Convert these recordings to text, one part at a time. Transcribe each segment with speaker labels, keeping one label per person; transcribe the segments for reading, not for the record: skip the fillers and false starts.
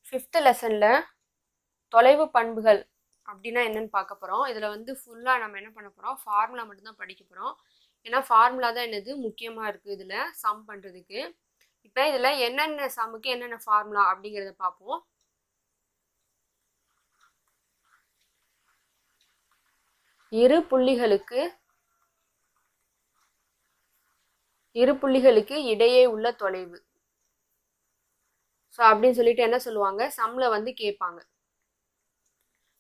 Speaker 1: 5th லெசன்ல தொலைவு பண்புகள் அப்படின்னா என்னன்னு பார்க்க போறோம். இதுல வந்து ஃபுல்லா நம்ம என்ன பண்ண போறோம், ஃபார்முலா மட்டும் தான் படிக்க போறோம். ஏன்னா ஃபார்முலா தான் என்னது முக்கியமா இருக்கு இதுல சம் பண்றதுக்கு. இப்போ இதுல என்னென்ன சம்முக்கு என்னென்ன ஃபார்முலா அப்படிங்கிறத பார்ப்போம். இரு புள்ளிகளுக்கு இடையே உள்ள தொலைவு. ஸோ அப்படின்னு சொல்லிட்டு என்ன சொல்லுவாங்க, சம்ல வந்து கேட்பாங்க.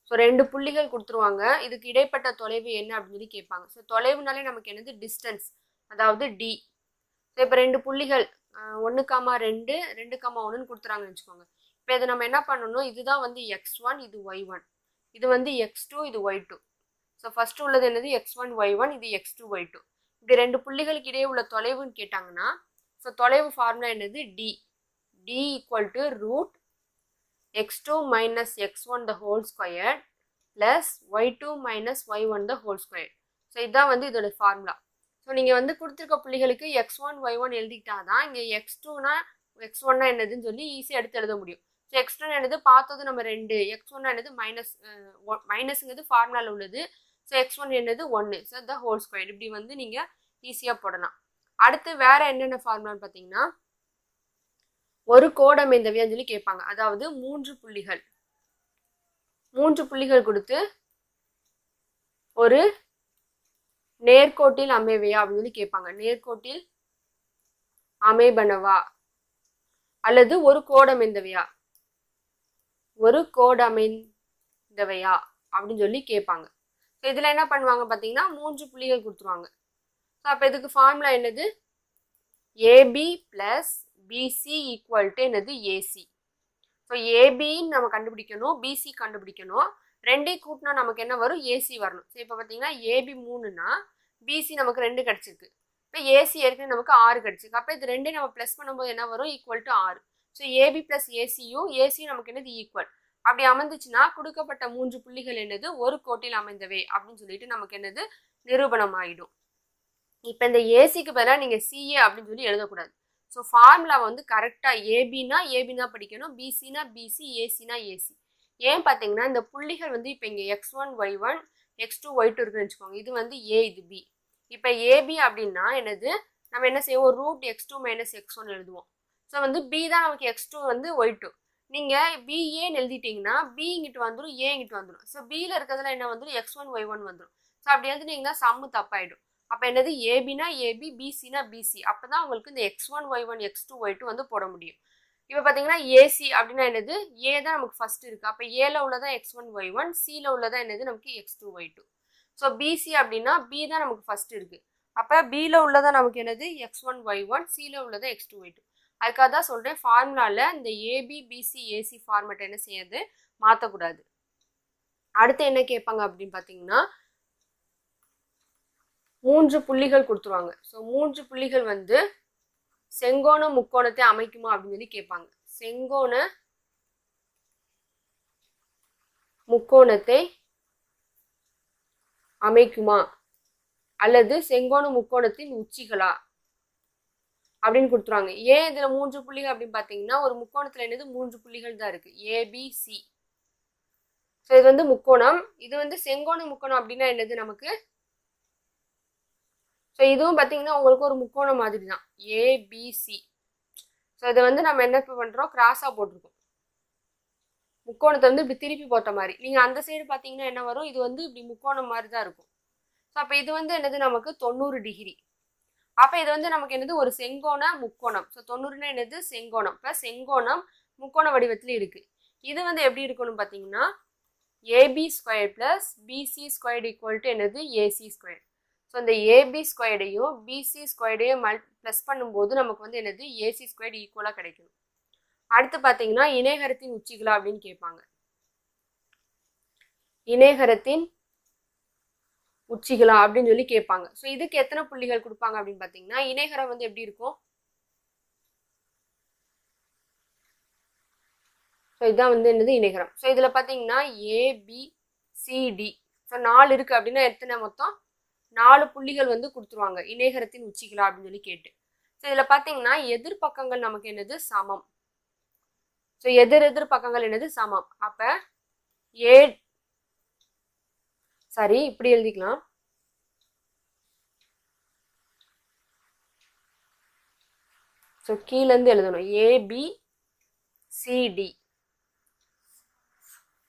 Speaker 1: ஸோ 2 புள்ளிகள் கொடுத்துருவாங்க, இதுக்கு இடைப்பட்ட தொலைவு என்ன அப்படின்னு சொல்லி கேட்பாங்க. ஸோ தொலைவுனாலே நமக்கு என்னது டிஸ்டன்ஸ், அதாவது டி. ஸோ இப்போ 2 புள்ளிகள் 1,2 2,1ன்னு கொடுத்துறாங்கன்னு வச்சுக்கோங்க. இப்போ இதை நம்ம என்ன பண்ணணும், இதுதான் வந்து x1, இது y1, இது வந்து x2, இது y2. ஸோ ஃபர்ஸ்ட் உள்ளது என்னது x1 y1, இது x2 y2. இப்படி 2 புள்ளிகளுக்கு இடையே உள்ள தொலைவுன்னு கேட்டாங்கன்னா ஸோ தொலைவு ஃபார்முலா என்னது D. D equal to root x2 minus x1 the whole squared plus y2 minus y1 the whole squared. So இதுதான் வந்து இதோட ஃபார்முலா. ஸோ நீங்கள் வந்து கொடுத்துருக்க புள்ளிகளுக்கு x1 y1 எழுதிக்கிட்டா தான் இங்கே x2னா x1னா என்னதுன்னு சொல்லி ஈஸியாக எடுத்து எழுத முடியும். ஸோ x2 என்னது பார்த்தது நம்ம 2, x1 என்னது மைனஸ்ங்கிறது ஃபார்முலாவில் உள்ளது. ஸோ x1 என்னது 1, ஸோ த ஹோல் ஸ்கொயர். இப்படி வந்து நீங்கள் ஈஸியாக போடலாம். அடுத்து வேற என்னென்ன ஃபார்முலான்னு பார்த்தீங்கன்னா, ஒரு கோடமைந்தவையான்னு சொல்லி கேட்பாங்க. அதாவது 3 புள்ளிகள் கொடுத்து ஒரு நேர்கோட்டில் அமைவையா அப்படின்னு சொல்லி கேட்பாங்க. நேர்கோட்டில் அமைபனவா அல்லது ஒரு கோடமைந்தவையா அப்படின்னு சொல்லி கேட்பாங்க. ஸோ இதில் என்ன பண்ணுவாங்க பார்த்தீங்கன்னா 3 புள்ளிகள் கொடுத்துருவாங்க. ஸோ அப்போ இதுக்கு ஃபார்முலா என்னது, AB plus BC equal to என்னது ஏசி. ஸோ ஏபின்னு நம்ம கண்டுபிடிக்கணும், பிசி கண்டுபிடிக்கணும். ரெண்டையும் கூட்டினா நமக்கு என்ன வரும், ஏசி வரணும். ஸோ இப்போ பார்த்தீங்கன்னா ஏபி 3னா பிசி நமக்கு 2 கிடச்சிருக்கு. இப்போ ஏசி ஏற்கனவே நமக்கு 6 கிடச்சிருக்கு. அப்போ இது ரெண்டையும் நம்ம ப்ளஸ் பண்ணும்போது என்ன வரும், equal to 6. So AB plus ஏசியும் ஏசியும் நமக்கு என்னது ஈக்குவல். அப்படி அமைந்துச்சுன்னா கொடுக்கப்பட்ட 3 புள்ளிகள் என்னது ஒரு கோட்டில் அமைந்தவை அப்படின்னு சொல்லிட்டு நமக்கு என்னது நிரூபணம் ஆயிடும். இப்போ இந்த ஏசிக்கு பதிலாக நீங்கள் சிஏ அப்படின்னு சொல்லி எழுதக்கூடாது. ஸோ ஃபார்முலா வந்து கரெக்டாக ஏபினா படிக்கணும், பிசினா பிசி, ஏசினா ஏசி. ஏன் பார்த்தீங்கன்னா இந்த புள்ளிகள் வந்து இப்போ இங்கே x1 y1 x2 y2 இருக்குன்னு வச்சுக்கோங்க. இது வந்து ஏ, இது பி. இப்போ ஏபி அப்படின்னா என்னது, நம்ம என்ன செய்வோம், ரூட் x2 மைனஸ் x1 எழுதுவோம். ஸோ வந்து பி தான் நமக்கு x2 வந்து y2. நீங்கள் பிஏன்னு எழுதிட்டீங்கன்னா பி இங்கிட்டு வந்துடும், ஏ இங்கிட்டு வந்துடும். ஸோ பியில் இருக்கிறதுல என்ன வந்துடும், x1 y1 வந்துடும். ஸோ அப்படி எழுதிட்டீங்கன்னா சம்மு தப்பாயிடும். அப்போ என்னது, ஏபினா ஏபி, பிசினா பிசி. அப்போ தான் உங்களுக்கு இந்த x1 y1 x2 y2 வந்து போட முடியும். இப்போ பார்த்தீங்கன்னா ஏசி அப்படின்னா என்னது, ஏ தான் நமக்கு ஃபர்ஸ்ட் இருக்குது. அப்போ ஏல உள்ளதான் x1 y1, சியில் உள்ளதான் என்னது நமக்கு x2 y2. ஸோ பிசி அப்படின்னா பி தான் நமக்கு ஃபர்ஸ்ட் இருக்குது. அப்போ பியில் உள்ளதான் நமக்கு என்னது x1 y1, சியில் உள்ளதான் x2 y2. அதுக்காக தான் சொல்கிறேன் ஃபார்முலாவில் இந்த ஏபி பிசி ஏசி ஃபார்மேட் என்ன செய்யாது, மாற்றக்கூடாது. அடுத்து என்ன கேட்பாங்க அப்படின்னு பார்த்தீங்கன்னா 3 புள்ளிகள் கொடுத்துருவாங்க. ஸோ 3 புள்ளிகள் வந்து செங்கோண முக்கோணத்தை அமைக்குமா அப்படின்னு சொல்லி கேட்பாங்க. செங்கோண முக்கோணத்தை அமைக்குமா அல்லது செங்கோண முக்கோணத்தின் உச்சிகளா அப்படின்னு கொடுத்துருவாங்க. ஏன் இதுல 3 புள்ளிகள் அப்படின்னு பார்த்தீங்கன்னா ஒரு முக்கோணத்துல என்னது 3 புள்ளிகள் தான் இருக்கு, ஏபிசி. ஸோ இது வந்து முக்கோணம், இது வந்து செங்கோண முக்கோணம் அப்படின்னா என்னது நமக்கு. ஸோ இதுவும் பார்த்தீங்கன்னா உங்களுக்கு ஒரு முக்கோணம் மாதிரி தான், ஏபிசி. ஸோ இதை வந்து நம்ம என்ன பண்ணுறோம், கிராஸாக போட்டிருக்கோம். முக்கோணத்தை வந்து இப்படி திருப்பி போட்ட மாதிரி. நீங்கள் அந்த சைடு பார்த்தீங்கன்னா என்ன வரும், இது வந்து இப்படி முக்கோணம் மாதிரி தான் இருக்கும். ஸோ அப்போ இது வந்து என்னது நமக்கு 90 டிகிரி. அப்போ இது வந்து நமக்கு என்னது ஒரு செங்கோண முக்கோணம். ஸோ 90னா என்னது செங்கோணம். இப்போ செங்கோணம் முக்கோண வடிவத்தில் இருக்குது. இது வந்து எப்படி இருக்கணும்னு பார்த்தீங்கன்னா AB square plus BC square equal to என்னது ஏசி ஸ்கொயர். ஸோ இந்த ஏபி ஸ்கொயர்டையும் பிசி ஸ்கொயர்டையும் ப்ளஸ் பண்ணும்போது நமக்கு வந்து என்னது ஏசி ஸ்கொயர் ஈக்குவலாக கிடைக்கணும். அடுத்து பார்த்தீங்கன்னா இணைகரத்தின் உச்சிகளா அப்படின்னு கேட்பாங்க. இணைகரத்தின் உச்சிகளா அப்படின்னு சொல்லி கேட்பாங்க. ஸோ இதுக்கு எத்தனை புள்ளிகள் கொடுப்பாங்க அப்படின்னு பார்த்தீங்கன்னா இணைகரம் வந்து எப்படி இருக்கும், ஸோ இதுதான் வந்து என்னது இணைகரம். ஸோ இதில் பார்த்தீங்கன்னா ஏபிசிடி. ஸோ 4 இருக்குது அப்படின்னா எத்தனை மொத்தம் 4 புள்ளிகள் வந்து கொடுத்துருவாங்க இணைகரத்தின் உச்சிகளா அப்படின்னு சொல்லி கேட்டு. ஸோ இதில் பார்த்தீங்கன்னா எதிர்பக்கங்கள் நமக்கு என்னது சமம். ஸோ எதிர் எதிர் பக்கங்கள் என்னது சமம். அப்ப ஏ சாரி இப்படி எழுதிக்கலாம். ஸோ கீழேருந்து எழுதணும் ஏபி சிடி.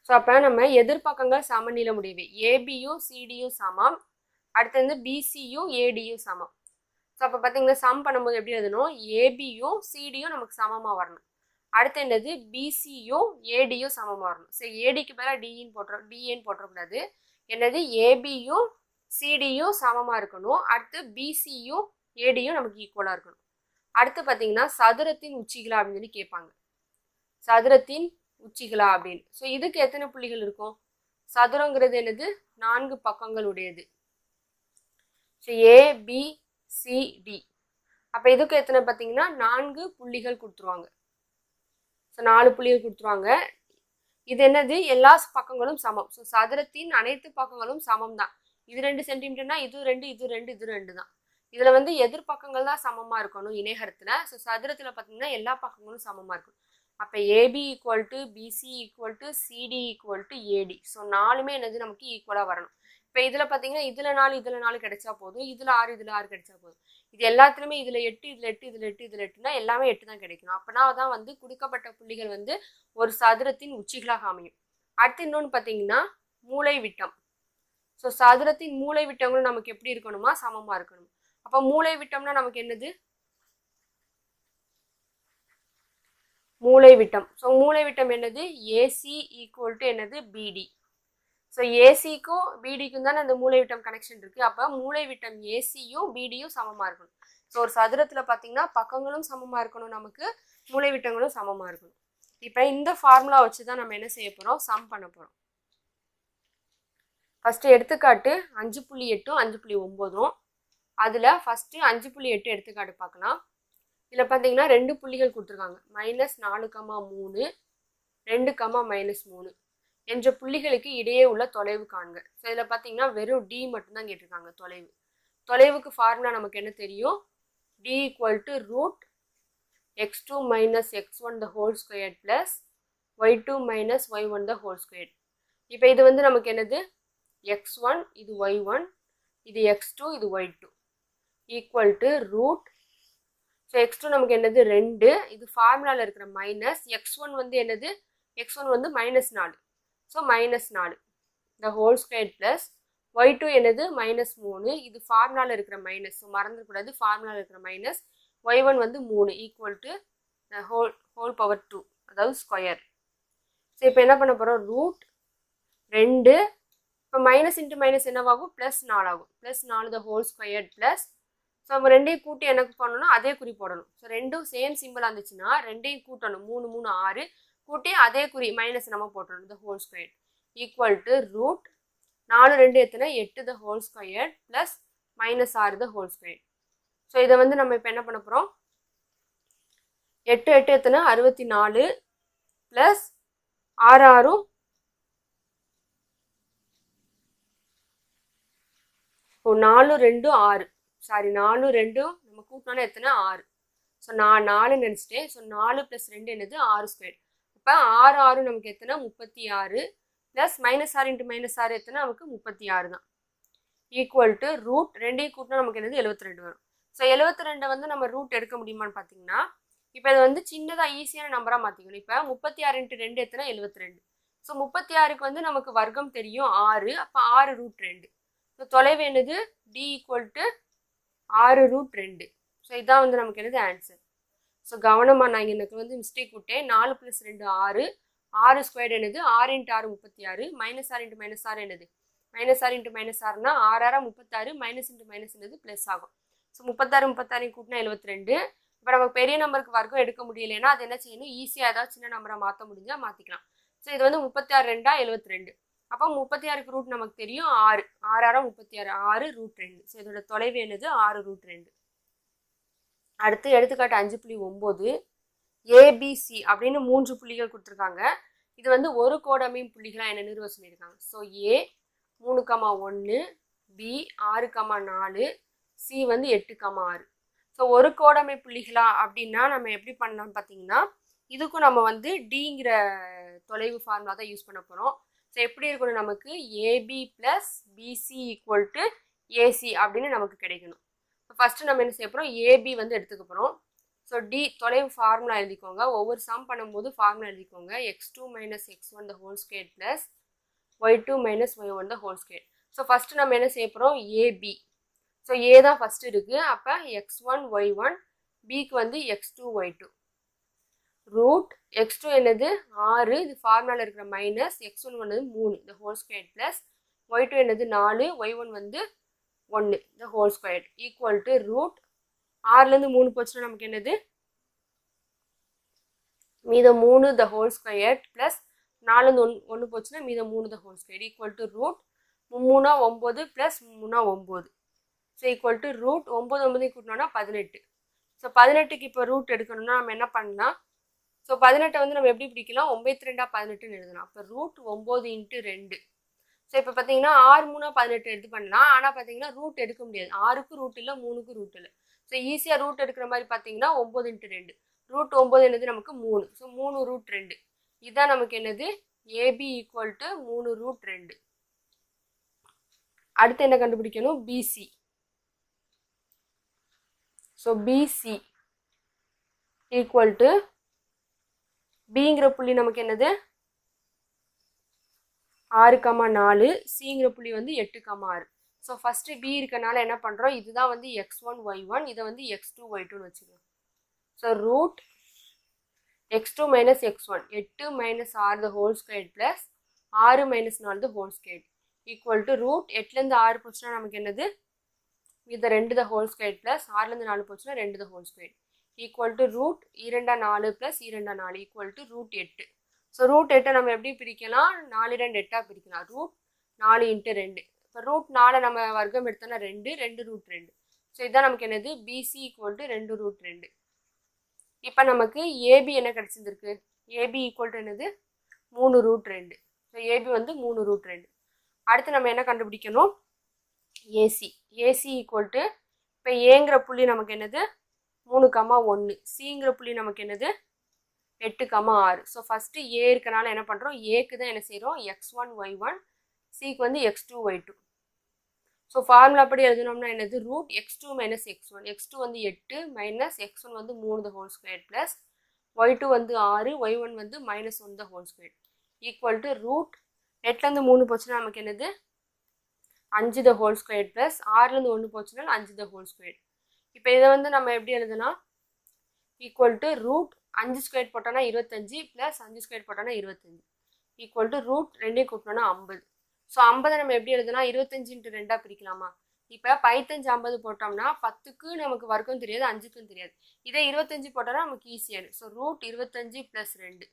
Speaker 1: ஸோ அப்போ நம்ம எதிர்பக்கங்கள் சமநிலை முடிவு ஏபியும் சிடியும் சமம். அடுத்து வந்து பிசியும் ஏடியும் சமம். ஸோ அப்போ பார்த்தீங்கன்னா சம் பண்ணும்போது எப்படி எழுதணும், ஏபியும் சிடியும் நமக்கு சமமாக வரணும். அடுத்து என்னது பிசியும் ஏடியும் சமமாக வரணும். ஸோ ஏடிக்கு பதிலாக டிஏன்னு போட்டுறக்கூடாது. என்னது ஏபியும் சிடியும் சமமாக இருக்கணும். அடுத்து பிசியும் ஏடியும் நமக்கு ஈக்குவலாக இருக்கணும். அடுத்து பார்த்தீங்கன்னா சதுரத்தின் உச்சிகளா அப்படின்னு சொல்லி கேட்பாங்க. சதுரத்தின் உச்சிகளா அப்படின்னு. ஸோ இதுக்கு எத்தனை புள்ளிகள் இருக்கும்? சதுரங்கிறது என்னது 4 பக்கங்கள் உடையது. So ABCD. அப்போ இதுக்கு எத்தனை பார்த்தீங்கன்னா 4 புள்ளிகள் கொடுத்துருவாங்க. ஸோ 4 புள்ளிகள் கொடுத்துருவாங்க. இது என்னது எல்லா பக்கங்களும் சமம். ஸோ சதுரத்தின் அனைத்து பக்கங்களும் சமம் தான். இது 2 சென்டிமீட்டர்னா இது 2 இது 2 இது 2 தான். இதுல வந்து எதிர்பக்கங்கள் தான் சமமா இருக்கணும் இணைகரத்துல. ஸோ சதுரத்துல பார்த்தீங்கன்னா எல்லா பக்கங்களும் சமமா இருக்கும். அப்போ AB equal to BC equal to CD equal to AD. So 4மே என்னது நமக்கு ஈக்குவலாக வரணும். இப்போ இதில் பார்த்தீங்கன்னா இதில் 4 கிடைச்சா போதும், இதில் 6 கிடைச்சா போதும். இது எல்லாத்துலேயுமே இதில் 8 இதில் 8 இதில் 8 இதில் 8னா எல்லாமே 8 தான் கிடைக்கணும். அப்போனா தான் வந்து கொடுக்கப்பட்ட புள்ளிகள் வந்து ஒரு சதுரத்தின் உச்சிகளாக அமையும். அடுத்து இன்னொன்று பார்த்தீங்கன்னா மூலை விட்டம். ஸோ சதுரத்தின் மூலை விட்டங்களும் நமக்கு எப்படி இருக்கணுமா, சமமாக இருக்கணும். அப்போ மூலை விட்டம்னா நமக்கு என்னது, மூலை விட்டம். ஸோ மூலை விட்டம் என்னது, ஏசி ஈக்குவல் டு என்னது பிடி. ஸோ ஏசிக்கும் பிடிக்கும் தானே அந்த மூலை விட்டம் கனெக்ஷன் இருக்குது. அப்போ மூலை விட்டம் ஏசியும் பிடியும் சமமாக இருக்கணும். ஸோ ஒரு சதுரத்தில் பார்த்தீங்கன்னா பக்கங்களும் சமமாக இருக்கணும், நமக்கு மூலை விட்டங்களும் சமமாக இருக்கணும். இப்போ இந்த ஃபார்முலா வச்சு தான் நம்ம என்ன செய்ய போகிறோம், சம் பண்ண போகிறோம். ஃபஸ்ட்டு எடுத்துக்காட்டு 5.8 5.9. அதில் ஃபஸ்ட்டு 5.8 எடுத்துக்காட்டு பார்க்கலாம். இதில் பார்த்தீங்கன்னா 2 புள்ளிகள் கொடுத்துருக்காங்க. -4,3 2, -3 என்ற புள்ளிகளுக்கு இடையே உள்ள தொலைவு காண்க. ஸோ இதில் பார்த்தீங்கன்னா வெறும் டி மட்டும்தான் கேட்டிருக்காங்க தொலைவு. தொலைவுக்கு ஃபார்முலா நமக்கு என்ன தெரியும், D equal to root x2 - x1 the whole squared plus y2 - y1 the whole squared. இப்போ இது வந்து நமக்கு என்னது, x1 இது y1 இது x2 இது y2 equal to root. So x2 நமக்கு என்னது 2, இது ஃபார்முலாவில் இருக்கிற மைனஸ். x1 வந்து என்னது, x1 வந்து -4, so -4 the whole squared plus y2 என்னது -3, இது ஃபார்முலாவில் இருக்கிற மைனஸ். ஸோ மறந்துடக்கூடாது, ஃபார்முலாவில் இருக்கிற மைனஸ். y1 வந்து 3 ஈக்குவல் டு ஹோல் பவர் 2, அதாவது ஸ்கொயர். ஸோ இப்போ என்ன பண்ண போகிறோம், ரூட் 2, இப்போ மைனஸ் இன்ட்டு மைனஸ் என்னவாகும், +4 ஆகும். +4 the whole squared plus. So நம்ம ரெண்டையும் கூட்டி எனக்கு பண்ணணும்னா அதே குறி போடணும். ஸோ ரெண்டும் சேம் சிம்பிளாக இருந்துச்சுன்னா ரெண்டையும் கூட்டணும். 3 3 6 கூட்டி அதே குறி மைனஸ் நம்ம போட்டணும். the whole squared equal to root 4 2 எத்தனை 8 the whole squared plus -6 the whole squared. So இதை வந்து நம்ம இப்போ என்ன பண்ண போகிறோம், 8 8 எத்தனை 64 ப்ளஸ் 6 6 4 2 6 சாரி 4 2 நம்ம கூட்டினோன்னா எத்தனை 6. ஸோ நான் 4 நினச்சிட்டேன். ஸோ 4 + 2 என்னது 6 ஸ்கொயர். அப்போ 6 6 நமக்கு எத்தனை 36 ப்ளஸ் -6 இன்ட்டு -6 எத்தனை நமக்கு 36 தான் ஈக்குவல் டு ரூட் 2 கூட்டினா நமக்கு என்னது 72 வரும். ஸோ 72 வந்து நம்ம ரூட் எடுக்க முடியுமான்னு பார்த்தீங்கன்னா இப்போ இது வந்து சின்னதாக ஈஸியான நம்பராக மாற்றிக்கணும். இப்போ 36 × 2 எத்தனை 72. ஸோ 36க்கு வந்து நமக்கு வர்க்கம் தெரியும் 6, அப்போ 6 ரூட் 2. ஸோ தொலைவு என்னது, D equal to 6 root 2. So இதான் வந்து நமக்கு என்னது ஆன்சர். ஸோ கவனமாக நான் எனக்கு வந்து மிஸ்டேக் விட்டேன். 4 + 2 6, 6 ஸ்கொயர் என்னது 6 × 6 36, -6 × -6 என்னது -6 × -6னா 6 6 36, மைனஸ் இன்ட்டு மைனஸ் என்னது ப்ளஸ் ஆகும். ஸோ 36 36 கூட்டினா 72. இப்போ நமக்கு பெரிய நம்பருக்கு வர்க்கம் எடுக்க முடியலைன்னா அது என்ன செய்யணும், ஈஸியாக ஏதாவது சின்ன நம்பரை மாற்ற முடிஞ்சால் மாற்றிக்கலாம். ஸோ இது வந்து 36 2 72. அப்போ 36க்கு ரூட் நமக்கு தெரியும் 6, 6 6 36, 6 ரூட் 2. ஸோ இதோட தொலைவு என்னது 6 ரூட் 2. அடுத்து எடுத்துக்காட்டு 5.9 ஏபிசி அப்படின்னு 3 புள்ளிகள் கொடுத்துருக்காங்க. இது வந்து ஒரு கோடமையும் புள்ளிகளாக என்ன நிறுவ சொல்லியிருக்காங்க. ஸோ ஏ 3,1, பி 6,4, சி வந்து 8,6. ஸோ ஒரு கோடமை புள்ளிகளா அப்படின்னா நம்ம எப்படி பண்ணலாம் பார்த்தீங்கன்னா, இதுக்கும் நம்ம வந்து டிங்கிற தொலைவு ஃபார்முலா தான் யூஸ் பண்ண போகிறோம். ஸோ எப்படி இருக்கணும், நமக்கு AB plus BC equal to AC அப்படின்னு நமக்கு கிடைக்கணும். ஸோ ஃபஸ்ட்டு நம்ம என்ன செய்ய போகிறோம், ஏபி வந்து எடுத்துக்க போகிறோம். ஸோ டி தொலைவு ஃபார்முலா எழுதிக்கோங்க. ஒவ்வொரு சம் பண்ணும்போது ஃபார்முலா எழுதிக்கோங்க. x2 மைனஸ் x1 த whole square plus y2 minus y1 த ஹோல் ஸ்கொயர். ஸோ ஃபஸ்ட்டு நம்ம என்ன செய்ய போகிறோம், ஏபி. ஸோ ஏ தான் ஃபஸ்ட்டு இருக்குது. அப்போ x1 y1, பிக்கு வந்து x2 y2. ரூட் x2 என்னது 6, இது ஃபார்முலாவில் இருக்கிற மைனஸ், x1 வந்து 3 the whole square plus y2 என்னது 4, y1 வந்து 1 the whole square equal to root 6லேருந்து 3 போச்சுன்னா நமக்கு என்னது மீதம் 3 த ஹோல் ஸ்கொயர் ப்ளஸ் 4லேருந்து 1 போச்சுன்னா மீதம் 3 the whole square equal to root 3 9 plus 3 9. So equal to root 9 9 கூட்டினோன்னா 18. ஸோ 18க்கு இப்போ ரூட் எடுக்கணும்னா நம்ம என்ன பண்ணலாம், ஸோ 18 வந்து நம்ம எப்படி பிடிக்கலாம், 9 18 எழுதலாம். அப்போ ரூட் 9 × 2. ஸோ இப்போ பார்த்தீங்கன்னா 6 3 18 எடுத்து பண்ணலாம். ஆனால் பார்த்தீங்கன்னா ரூட் எடுக்க முடியாது, 6க்கு ரூட் இல்லை, 3க்கு ரூட் இல்லை. ஸோ ஈஸியாக ரூட் எடுக்கிற மாதிரி பார்த்தீங்கன்னா 9 × 2. ரூட் 9 என்னது நமக்கு 3. So 3 root 2. இதுதான் நமக்கு என்னது ஏபி ஈக்குவல் டு 3 ரூட் 2. அடுத்து என்ன கண்டுபிடிக்கணும், BC. So BC equal to பிங்கிற புள்ளி நமக்கு என்னது 6, 4, சிங்கிற புள்ளி வந்து 8, 6. ஸோ ஃபஸ்ட்டு பி இருக்கனால என்ன பண்ணுறோம், இதுதான் வந்து x1 y1, இதை வந்து x2 y2ன்னு வச்சுக்கலாம். So root x2 minus x1 8 minus 6 the whole square plus 6 minus 4 the whole square equal to root 8லேருந்து 6 போச்சுன்னா நமக்கு என்னது இது 2 த ஹோல் ஸ்கொயர் ப்ளஸ் 6லேருந்து 4 போச்சுன்னா 2 the whole square equal to root 2 4 plus 2 4 equal to root 8. So root 8 நம்ம எப்படி பிரிக்கலாம், 4 2 8 பிரிக்கலாம். ரூட் 4 × 2. இப்போ ரூட் 4 நம்ம வர்க்கம் எடுத்தோம்னா 2 2 ரூட் 2. ஸோ இதுதான் நமக்கு என்னது பிசி ஈக்குவல் டு 2 ரூட் 2. இப்போ நமக்கு ஏபி என்ன கிடச்சிருக்கு, ஏபி ஈக்குவல் டு என்னது 3 ரூட் 2. ஸோ ஏபி வந்து 3 ரூட் 2. அடுத்து நம்ம என்ன கண்டுபிடிக்கணும், ஏசி. ஏசி ஈக்குவல் டு இப்போ ஏங்கிற புள்ளி நமக்கு என்னது 3, 1, சிங்கிற புள்ளி நமக்கு என்னது 8, 6. ஸோ ஃபஸ்ட்டு ஏ இருக்கனால என்ன பண்ணுறோம், ஏக்கு தான் என்ன செய்கிறோம் x1 y1, சிக்கு வந்து x2 y2. ஸோ ஃபார்முலா படி எழுதணும்னா என்னது root x2 minus x1. x2 வந்து 8 மைனஸ் x1 வந்து 3 the whole square plus y2 வந்து 6, y1 வந்து -1 the whole square equal to root 8லேருந்து 3 போச்சுன்னா நமக்கு என்னது 5 த ஹோல் ஸ்கொயர் ப்ளஸ் 6லேருந்து 1 போச்சுன்னா 5 த ஹோல் ஸ்கொயர். இப்போ இதை வந்து நம்ம எப்படி எழுதுனா ஈக்குவல் டு ரூட் 5 ஸ்கொயர் போட்டோன்னா 25 ப்ளஸ் 5 ஸ்கொயர் போட்டோன்னா 25 ஈக்குவல் டு ரூட் 2 கூட்டினோன்னா 50. ஸோ 50 நம்ம எப்படி எழுதுனா 25 × 2 பிரிக்கலாமா. இப்போ 15 50 போட்டோம்னா 10க்கு நமக்கு வர்க்கம் தெரியாது, 5க்கும் தெரியாது. இதே 25 போட்டோம்னா நமக்கு ஈஸியாக இருக்குது. So root 25 + 2.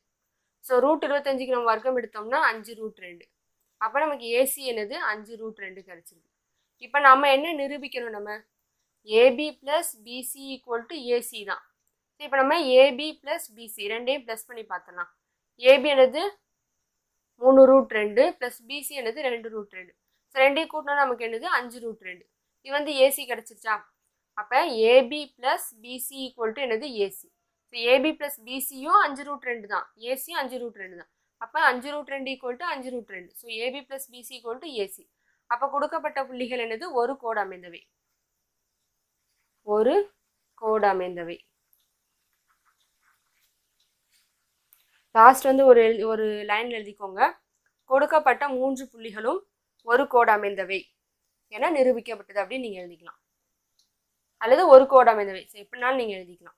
Speaker 1: ஸோ ரூட் 25க்கு நம்ம வர்க்கம் எடுத்தோம்னா 5 ரூட் 2. அப்போ நமக்கு ஏசி என்னது 5 ரூட் 2 கிடச்சிருக்கு. இப்போ நம்ம என்ன நிரூபிக்கணும், நம்ம AB plus BC equal to AC தான். ஸோ இப்போ நம்ம ஏபி ப்ளஸ் பிசி ரெண்டையும் ப்ளஸ் பண்ணி பார்த்தலாம். ஏபி என்னது 3 ரூட் 2 ப்ளஸ் பிசி என்னது 2 ரூட் 2. ஸோ ரெண்டையும் கூட்டினா நமக்கு என்னது 5 ரூட் 2. இது வந்து ஏசி கிடச்சிருச்சா. அப்போ AB plus BC equal to என்னது ஏசி. ஸோ ஏபி ப்ளஸ் பிசியும் 5 ரூட் 2 தான், ஏசியும் 5 ரூட் 2 தான். அப்போ 5 root 2 equal to 5 root 2. So AB plus BC equal to AC. அப்போ கொடுக்கப்பட்ட புள்ளிகள் என்னது ஒரு கோடு அமைந்தவை, ஒரு கோடு அமைந்தவை. லாஸ்ட் வந்து ஒரு லைன் எழுதிக்கோங்க. கொடுக்கப்பட்ட 3 புள்ளிகளும் ஒரு கோடு அமைந்தவை என நிரூபிக்கப்பட்டது அப்படின்னு நீங்கள் எழுதிக்கலாம், அல்லது ஒரு கோடு அமைந்தவை எப்படினாலும் நீங்கள் எழுதிக்கலாம்.